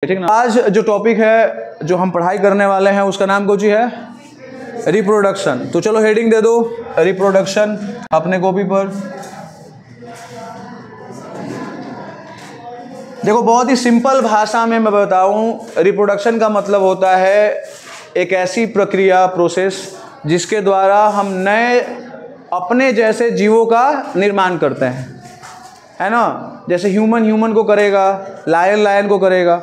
ठीक ना। आज जो टॉपिक है जो हम पढ़ाई करने वाले हैं उसका नाम कुछ है रिप्रोडक्शन। तो चलो हेडिंग दे दो रिप्रोडक्शन अपने कॉपी पर। देखो बहुत ही सिंपल भाषा में मैं बताऊं, रिप्रोडक्शन का मतलब होता है एक ऐसी प्रक्रिया प्रोसेस जिसके द्वारा हम नए अपने जैसे जीवों का निर्माण करते हैं, है ना। जैसे ह्यूमन को करेगा, लायन को करेगा,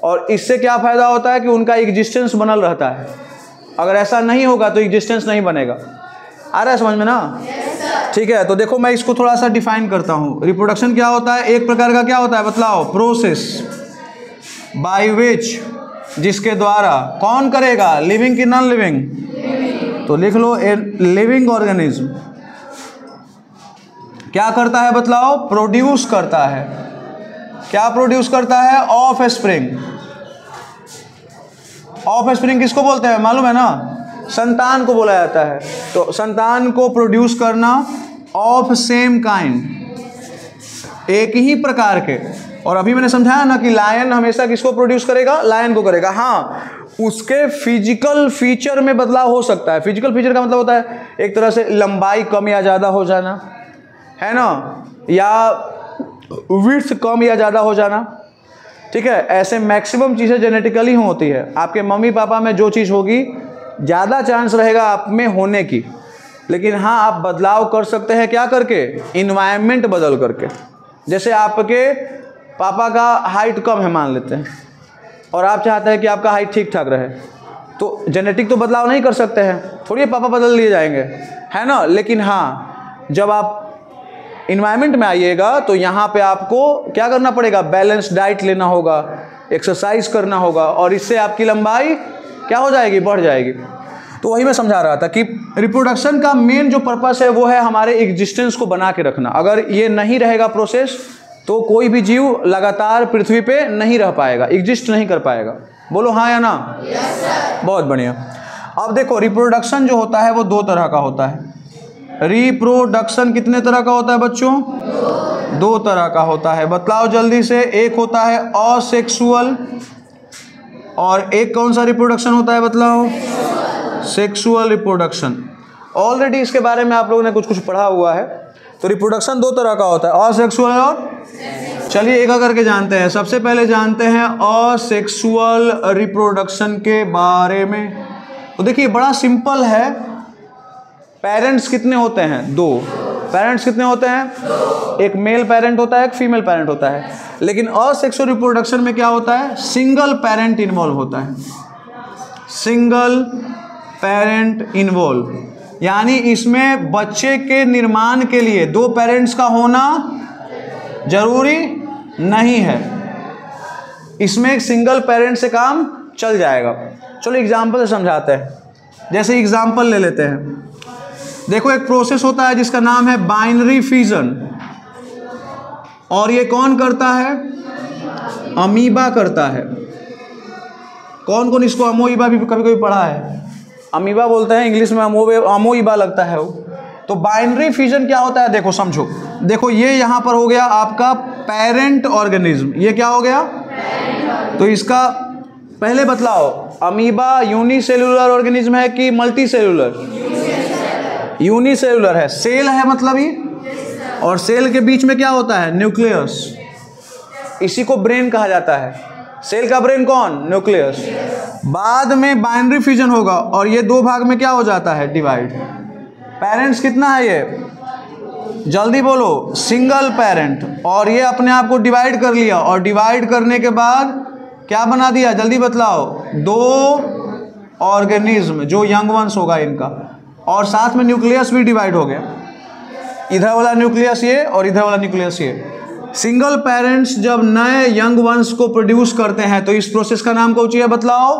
और इससे क्या फ़ायदा होता है कि उनका एग्जिस्टेंस बनल रहता है। अगर ऐसा नहीं होगा तो एग्जिस्टेंस नहीं बनेगा। आ रहा है समझ में ना? ठीक है, तो देखो मैं इसको थोड़ा सा डिफाइन करता हूँ। रिप्रोडक्शन क्या होता है? एक प्रकार का क्या होता है बतलाओ? प्रोसेस बाय विच, जिसके द्वारा कौन करेगा? लिविंग की नॉन लिविंग? तो लिख लो ए लिविंग ऑर्गेनिज्म क्या करता है बतलाओ? प्रोड्यूस करता है। क्या प्रोड्यूस करता है? Of spring. ऑफ स्प्रिंग किसको बोलते हैं मालूम है ना? संतान को बोला जाता है। तो संतान को प्रोड्यूस करना ऑफ सेम काइंड, एक ही प्रकार के। और अभी मैंने समझाया ना कि लायन हमेशा किसको प्रोड्यूस करेगा? लायन को करेगा। हाँ, उसके फिजिकल फीचर में बदलाव हो सकता है। फिजिकल फीचर का मतलब होता है एक तरह से लंबाई कम या ज़्यादा हो जाना, है ना, या विड्थ कम या ज़्यादा हो जाना। ठीक है, ऐसे मैक्सिमम चीज़ें जेनेटिकली होती है। आपके मम्मी पापा में जो चीज़ होगी ज़्यादा चांस रहेगा आप में होने की, लेकिन हाँ आप बदलाव कर सकते हैं। क्या करके? इन्वायरमेंट बदल करके। जैसे आपके पापा का हाइट कम है मान लेते हैं, और आप चाहते हैं कि आपका हाइट ठीक ठाक रहे, तो जेनेटिक तो बदलाव नहीं कर सकते हैं, थोड़ी पापा बदल लिए जाएंगे, है ना। लेकिन हाँ जब आप इन्वायरमेंट में आइएगा तो यहाँ पे आपको क्या करना पड़ेगा? बैलेंस डाइट लेना होगा, एक्सरसाइज करना होगा, और इससे आपकी लंबाई क्या हो जाएगी? बढ़ जाएगी। तो वही मैं समझा रहा था कि रिप्रोडक्शन का मेन जो पर्पस है वो है हमारे एग्जिस्टेंस को बना के रखना। अगर ये नहीं रहेगा प्रोसेस तो कोई भी जीव लगातार पृथ्वी पे नहीं रह पाएगा, एग्जिस्ट नहीं कर पाएगा। बोलो हाँ या ना? Yes sir. बहुत बढ़िया। अब देखो रिप्रोडक्शन जो होता है वो दो तरह का होता है। रिप्रोडक्शन कितने तरह का होता है बच्चों? दो तरह का होता है। बतलाओ जल्दी से। एक होता है असेक्सुअल, और एक कौन सा रिप्रोडक्शन होता है बतलाओ? Sexual reproduction. ऑलरेडी इसके बारे में आप लोगों ने कुछ पढ़ा हुआ है। तो रिप्रोडक्शन दो तरह का होता है, असेक्सुअल और। चलिए एक करके जानते हैं। सबसे पहले जानते हैं असेक्सुअल रिप्रोडक्शन के बारे में। तो देखिए बड़ा सिंपल है। पेरेंट्स कितने होते हैं? दो। पेरेंट्स कितने होते हैं? दो। एक मेल पेरेंट होता है, एक फीमेल पेरेंट होता है। लेकिन असेक्सुअल रिप्रोडक्शन में क्या होता है? सिंगल पेरेंट इन्वॉल्व होता है। सिंगल पेरेंट इन्वॉल्व, यानी इसमें बच्चे के निर्माण के लिए दो पेरेंट्स का होना जरूरी नहीं है। इसमें एक सिंगल पेरेंट से काम चल जाएगा। चलो एग्जाम्पल से समझाते हैं। जैसे एग्जाम्पल ले लेते हैं। देखो एक प्रोसेस होता है जिसका नाम है बाइनरी फिजन, और ये कौन करता है? अमीबा करता है। कौन कौन इसको अमोइबा भी कभी कभी पढ़ा है? अमीबा बोलते हैं, इंग्लिश में अमोइबा लगता है वो। तो बाइनरी फिजन क्या होता है देखो समझो। देखो ये यहाँ पर हो गया आपका पेरेंट ऑर्गेनिज्म। ये क्या हो गया? तो इसका पहले बतलाओ, अमीबा यूनिसेलुलर ऑर्गेनिज्म है कि मल्टी सेलुलर? यूनिसेलुलर है। सेल है मतलब ही, और सेल के बीच में क्या होता है? न्यूक्लियस। इसी को ब्रेन कहा जाता है। सेल का ब्रेन कौन? न्यूक्लियस। बाद में बाइनरी फ्यूजन होगा और ये दो भाग में क्या हो जाता है? डिवाइड। पेरेंट्स कितना है ये? जल्दी बोलो। Single parent. और ये अपने आप को डिवाइड कर लिया, और डिवाइड करने के बाद क्या बना दिया? जल्दी बतलाओ। दो ऑर्गेनिज्म जो यंग वंस होगा इनका, और साथ में न्यूक्लियस भी डिवाइड हो गया। इधर वाला न्यूक्लियस ये, और इधर वाला न्यूक्लियस ये। सिंगल पेरेंट्स जब नए यंग वंस को प्रोड्यूस करते हैं तो इस प्रोसेस का नाम कौन है बतलाओ?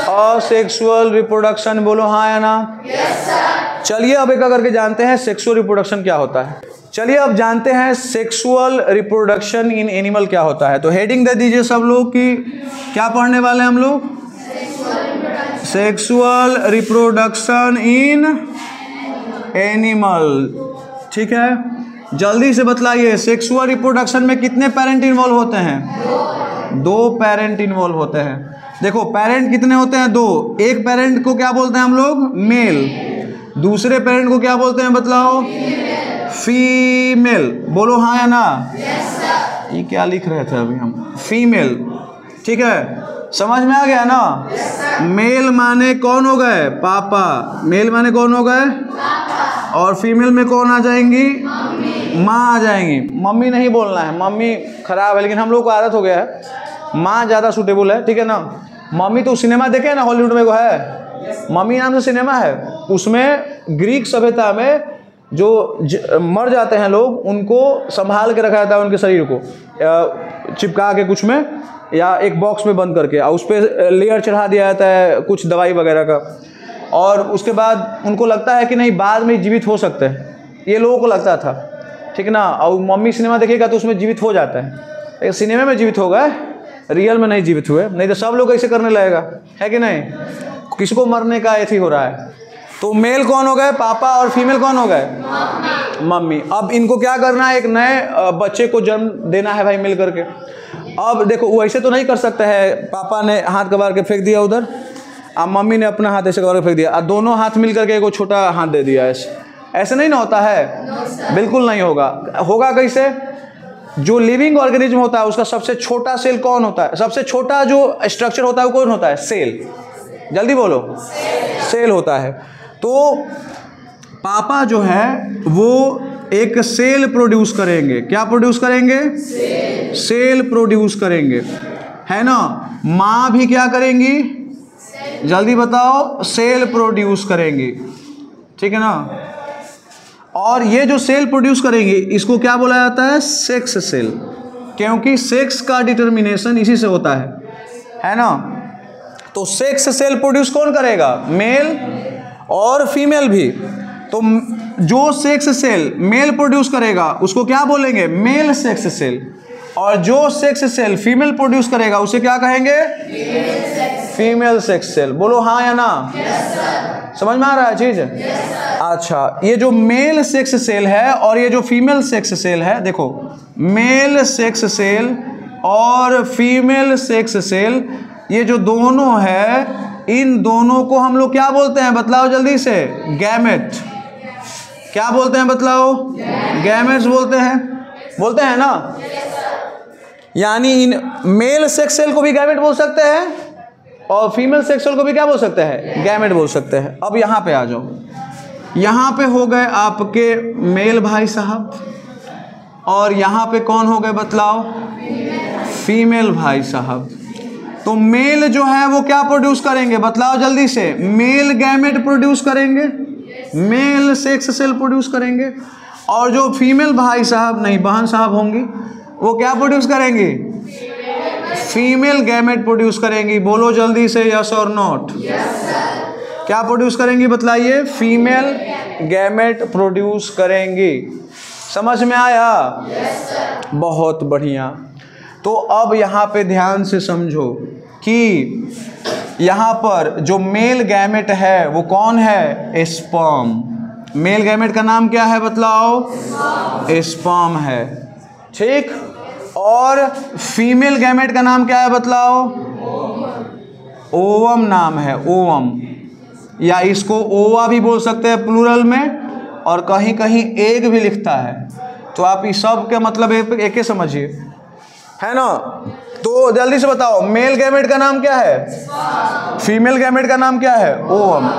Asexual reproduction. बोलो हाँ या ना? Yes sir. चलिए अब एक करके जानते हैं सेक्सुअल रिप्रोडक्शन क्या होता है। चलिए अब जानते हैं सेक्सुअल रिप्रोडक्शन इन एनिमल क्या होता है। तो हेडिंग दे दीजिए सब लोग कि क्या पढ़ने वाले हैं हम लोग? Sexual reproduction in animal. ठीक है, जल्दी से बतलाइए, सेक्सुअल रिप्रोडक्शन में कितने पेरेंट इन्वॉल्व होते हैं? 2 पेरेंट इन्वॉल्व होते हैं। देखो पेरेंट कितने होते हैं? 2। एक पेरेंट को क्या बोलते हैं हम लोग? मेल। दूसरे पेरेंट को क्या बोलते हैं बताओ? फीमेल। बोलो हाँ या ना? ये क्या लिख रहे थे अभी हम? फीमेल। ठीक है, समझ में आ गया ना? मेल माने कौन हो गए? पापा। मेल माने कौन हो गए? और फीमेल में कौन आ जाएंगी? माँ आ जाएंगी। मम्मी नहीं बोलना है, मम्मी खराब है, लेकिन हम लोग को आदत हो गया है, माँ ज़्यादा सूटेबल है। ठीक है ना? मम्मी तो सिनेमा देखे ना, हॉलीवुड में वो है मम्मी नाम से सिनेमा है, उसमें ग्रीक सभ्यता में जो मर जाते हैं लोग, उनको संभाल के रखा जाता है, उनके शरीर को चिपका के कुछ में या एक बॉक्स में बंद करके, और उस पर लेयर चढ़ा दिया जाता है कुछ दवाई वगैरह का, और उसके बाद उनको लगता है कि नहीं बाद में जीवित हो सकते हैं, ये लोगों को लगता था। ठीक ना? और मम्मी सिनेमा देखेगा तो उसमें जीवित हो जाता है, सिनेमा में जीवित हो गए, रियल में नहीं जीवित हुए, नहीं तो सब लोग ऐसे करने लगेगा, है कि नहीं? किसी को मरने का ऐसी हो रहा है। तो मेल कौन हो गए? पापा। और फीमेल कौन हो गए? मम्मी। अब इनको क्या करना है? एक नए बच्चे को जन्म देना है भाई मिल करके। अब देखो वो ऐसे तो नहीं कर सकते हैं, पापा ने हाथ कबार के फेंक दिया उधर, अब मम्मी ने अपना हाथ ऐसे कबार के फेंक दिया, और दोनों हाथ मिल करके एक छोटा हाथ दे दिया, ऐसे नहीं ना होता है, बिल्कुल नहीं होगा। होगा कैसे? जो लिविंग ऑर्गेनिज्म होता है उसका सबसे छोटा सेल कौन होता है? सबसे छोटा जो स्ट्रक्चर होता है वो कौन होता है? सेल। जल्दी बोलो, सेल होता है। तो पापा जो है वो एक सेल प्रोड्यूस करेंगे। क्या प्रोड्यूस करेंगे? सेल प्रोड्यूस करेंगे, है ना? माँ भी क्या करेंगी? जल्दी बताओ। सेल प्रोड्यूस करेंगी। ठीक है ना? और ये जो सेल प्रोड्यूस करेंगे इसको क्या बोला जाता है? सेक्स सेल, क्योंकि सेक्स का डिटर्मिनेशन इसी से होता है ना? तो सेक्स सेल प्रोड्यूस कौन करेगा? मेल और फीमेल भी। तो जो सेक्स सेल मेल प्रोड्यूस करेगा उसको क्या बोलेंगे? Male sex cell. और जो सेक्स सेल फीमेल प्रोड्यूस करेगा उसे क्या कहेंगे? Female sex cell. बोलो हाँ या ना? समझ में आ रहा है चीज? अच्छा, ये जो मेल सेक्स सेल है और ये जो फीमेल सेक्स सेल है, देखो मेल सेक्स सेल और फीमेल सेक्स सेल, ये जो दोनों है, इन दोनों को हम लोग क्या बोलते हैं? बतलाओ जल्दी से। गैमेट। क्या बोलते हैं? बतलाओ। गैमेट्स बोलते हैं ना? यानी इन मेल सेक्स सेल को भी गैमेट बोल सकते हैं और फीमेल सेक्स सेल को भी क्या बोल सकते हैं? गैमेट बोल सकते हैं। अब यहाँ पे आ जाओ, यहाँ पे हो गए आपके मेल भाई साहब, और यहाँ पे कौन हो गए बतलाओ? फीमेल भाई साहब। तो मेल जो है वो क्या प्रोड्यूस करेंगे? बतलाओ जल्दी से। मेल गैमेट प्रोड्यूस करेंगे, मेल सेक्स सेल प्रोड्यूस करेंगे, और जो फीमेल भाई साहब नहीं बहन साहब होंगी वो क्या प्रोड्यूस करेंगी? फीमेल गैमेट प्रोड्यूस करेंगी। बोलो जल्दी से यस और नॉट। क्या प्रोड्यूस करेंगी बतलाइए? फीमेल गैमेट प्रोड्यूस करेंगी। समझ में आया? बहुत बढ़िया। तो अब यहाँ पे ध्यान से समझो कि यहाँ पर जो मेल गैमेट है वो कौन है? स्पर्म। मेल गैमेट का नाम क्या है बतलाओ? स्पर्म है। ठीक। और फीमेल गैमेट का नाम क्या है बतलाओ? ओवम नाम है, ओवम, या इसको ओवा भी बोल सकते हैं प्लूरल में, और कहीं कहीं एग भी लिखता है। तो आप इस सब के मतलब एक ही समझिए, है ना? तो जल्दी से बताओ, मेल गैमेट का नाम क्या है? फीमेल गैमेट का नाम क्या है? ओवम।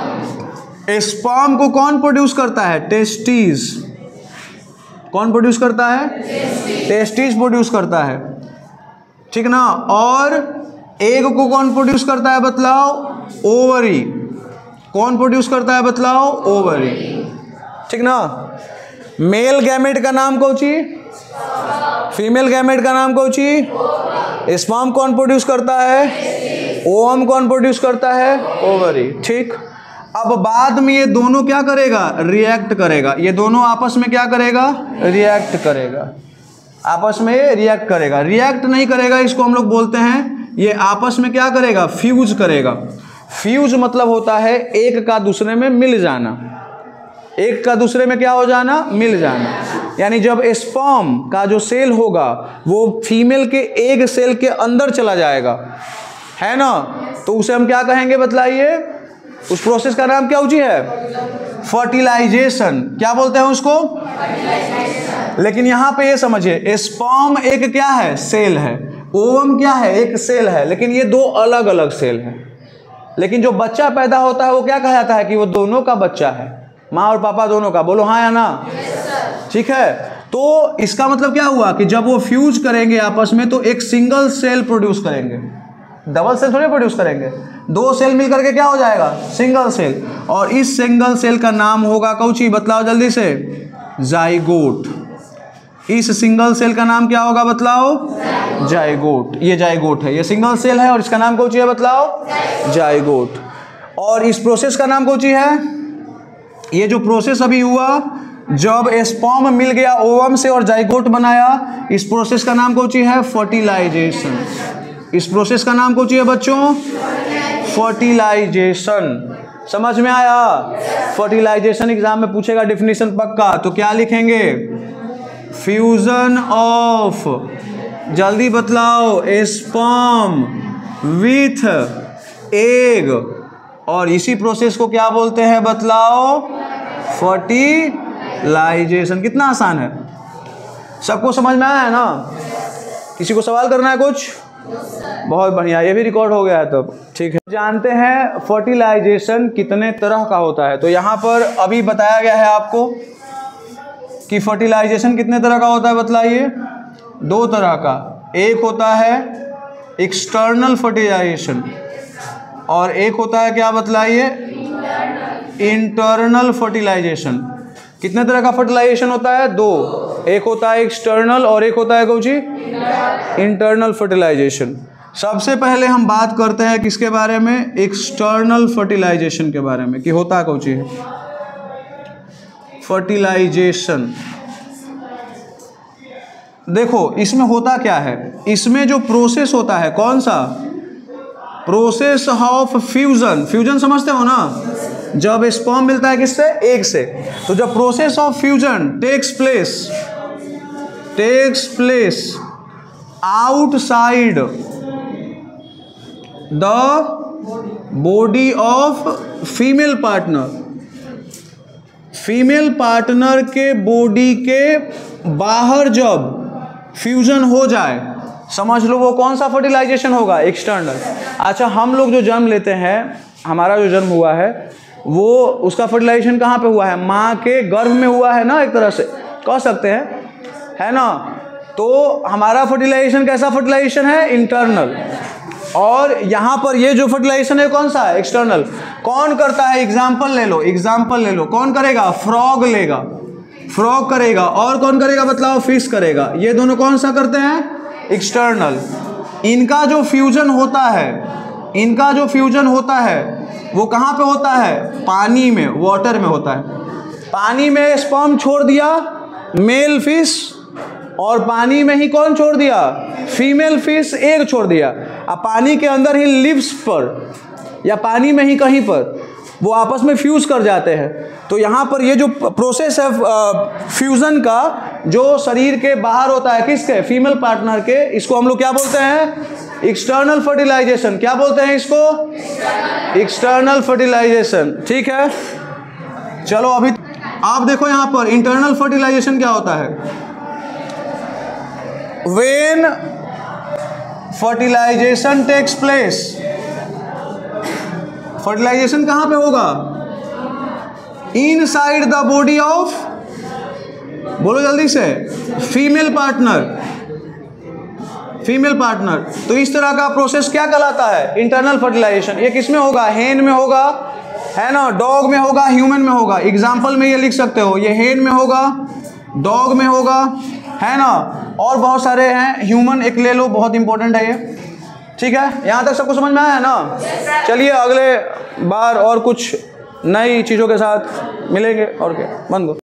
स्पर्म को कौन प्रोड्यूस करता है? टेस्टिस। कौन प्रोड्यूस करता है? टेस्टिस प्रोड्यूस करता है। ठीक ना? और एग को कौन प्रोड्यूस करता है बतलाओ? ओवरी। कौन प्रोड्यूस करता है बतलाओ? ओवरी। ठीक ना? मेल गैमेट का नाम कौची? फीमेल गैमेट का नाम कौची? स्पर्म कौन प्रोड्यूस करता है? ओवम कौन प्रोड्यूस करता है? ओवरी। ठीक। अब बाद में ये दोनों क्या करेगा? रिएक्ट करेगा। ये दोनों आपस में क्या करेगा? रिएक्ट करेगा। आपस में रिएक्ट करेगा। रिएक्ट नहीं करेगा इसको हम लोग बोलते हैं, ये आपस में क्या करेगा? फ्यूज करेगा। फ्यूज मतलब होता है एक का दूसरे में मिल जाना। एक का दूसरे में क्या हो जाना? मिल जाना। यानी जब स्पर्म का जो सेल होगा वो फीमेल के एग सेल के अंदर चला जाएगा, है ना, तो उसे हम क्या कहेंगे बतलाइए? उस प्रोसेस का नाम क्या ऊँची है? फर्टिलाइजेशन। क्या बोलते हैं उसको? लेकिन यहाँ पे ये समझिए, स्पर्म एक क्या है? सेल है। ओवम क्या है? एक सेल है। लेकिन ये दो अलग अलग सेल हैं। लेकिन जो बच्चा पैदा होता है वो क्या कहा जाता है कि वो दोनों का बच्चा है, माँ और पापा दोनों का। बोलो हाँ या ना? ठीक है। तो इसका मतलब क्या हुआ कि जब वो फ्यूज करेंगे आपस में तो एक सिंगल सेल प्रोड्यूस करेंगे, डबल सेल थोड़ी प्रोड्यूस करेंगे। दो सेल मिलकर के क्या हो जाएगा? Single cell. और इस सिंगल सेल का नाम होगा कौची? बतलाओ जल्दी से। जाइगोट। इस सिंगल सेल का नाम क्या होगा? बतलाओ। जाइगोट। ये जाइगोट है, ये सिंगल सेल है और इसका नाम कौची है? बतलाओ। जाइगोट। और इस प्रोसेस का नाम कौची है? ये जो प्रोसेस अभी हुआ, जब स्पर्म मिल गया ओवम से और जाइगोट बनाया, इस प्रोसेस का नाम कौची है? फर्टिलाइजेशन। इस प्रोसेस का नाम कौची है बच्चों? फर्टिलाइजेशन। समझ में आया? फर्टिलाइजेशन एग्जाम में पूछेगा डेफिनेशन पक्का, तो क्या लिखेंगे? फ्यूजन ऑफ, जल्दी बतलाओ, स्पर्म विथ एग। और इसी प्रोसेस को क्या बोलते हैं? बतलाओ। फर्टिलाइजेशन। कितना आसान है, सबको समझ में आया है ना? किसी को सवाल करना है कुछ? बहुत बढ़िया, ये भी रिकॉर्ड हो गया है तब। ठीक है। जानते हैं फर्टिलाइजेशन कितने तरह का होता है? तो यहाँ पर अभी बताया गया है आपको कि फर्टिलाइजेशन कितने तरह का होता है, बतलाइए। दो तरह का। एक होता है एक्सटर्नल फर्टिलाइजेशन और एक होता है क्या? बतलाइए। Internal fertilization. कितने तरह का फर्टिलाइजेशन होता है? दो। एक होता है एक्सटर्नल और एक होता है कौची? Internal fertilisation. सबसे पहले हम बात करते हैं किसके बारे में? एक्सटर्नल फर्टिलाइजेशन के बारे में, कि होता कौची है फर्टिलाइजेशन। देखो इसमें होता क्या है, इसमें जो प्रोसेस होता है, कौन सा? Process of fusion. फ्यूजन समझते हो ना? जब स्पर्म मिलता है किससे? एग से। तो जब process of fusion takes place outside the body of female partner, female partner के बॉडी के बाहर जब फ्यूजन हो जाए, समझ लो वो कौन सा फर्टिलाइजेशन होगा? एक्सटर्नल। अच्छा, हम लोग जो जन्म लेते हैं, हमारा जो जन्म हुआ है वो उसका फर्टिलाइजेशन कहाँ पे हुआ है? माँ के गर्भ में हुआ है ना, एक तरह से कह सकते हैं, है ना? तो हमारा फर्टिलाइजेशन कैसा फर्टिलाइजेशन है? इंटरनल। और यहाँ पर ये जो फर्टिलाइजेशन है कौन सा है? एक्सटर्नल। कौन करता है? एग्जाम्पल ले लो। कौन करेगा? फ्रॉग लेगा, फ्रॉग करेगा। और कौन करेगा बतलाओ? फिश करेगा। ये दोनों कौन सा करते हैं? एक्सटर्नल। इनका जो फ्यूजन होता है वो कहाँ पे होता है? पानी में, वाटर में होता है। पानी में स्पर्म छोड़ दिया मेल फिश, और पानी में ही कौन छोड़ दिया? फीमेल फिश एग छोड़ दिया। अब पानी के अंदर ही लिप्स पर या पानी में ही कहीं पर वो आपस में फ्यूज कर जाते हैं। तो यहाँ पर ये जो प्रोसेस है फ्यूजन का, जो शरीर के बाहर होता है, किसके? फीमेल पार्टनर के, इसको हम लोग क्या बोलते हैं? External fertilization. क्या बोलते हैं इसको? External fertilization. ठीक है, चलो अभी आप देखो यहाँ पर इंटरनल फर्टिलाइजेशन क्या होता है। When fertilization takes place, fertilization कहाँ पे होगा? इनसाइड द बॉडी ऑफ, बोलो जल्दी से, फीमेल पार्टनर। तो इस तरह का प्रोसेस क्या कहलाता है? Internal fertilization. ये किस में होगा? हेन में होगा, है ना, डॉग में होगा, ह्यूमन में होगा। एग्जाम्पल में ये लिख सकते हो, ये हेन में होगा, डॉग में होगा, है ना, और बहुत सारे हैं। ह्यूमन एक ले लो, बहुत इंपॉर्टेंट है ये। ठीक है, यहाँ तक सबको समझ में आया है ना? चलिए अगले बार और कुछ नई चीज़ों के साथ मिलेंगे। और क्या, बंद करो।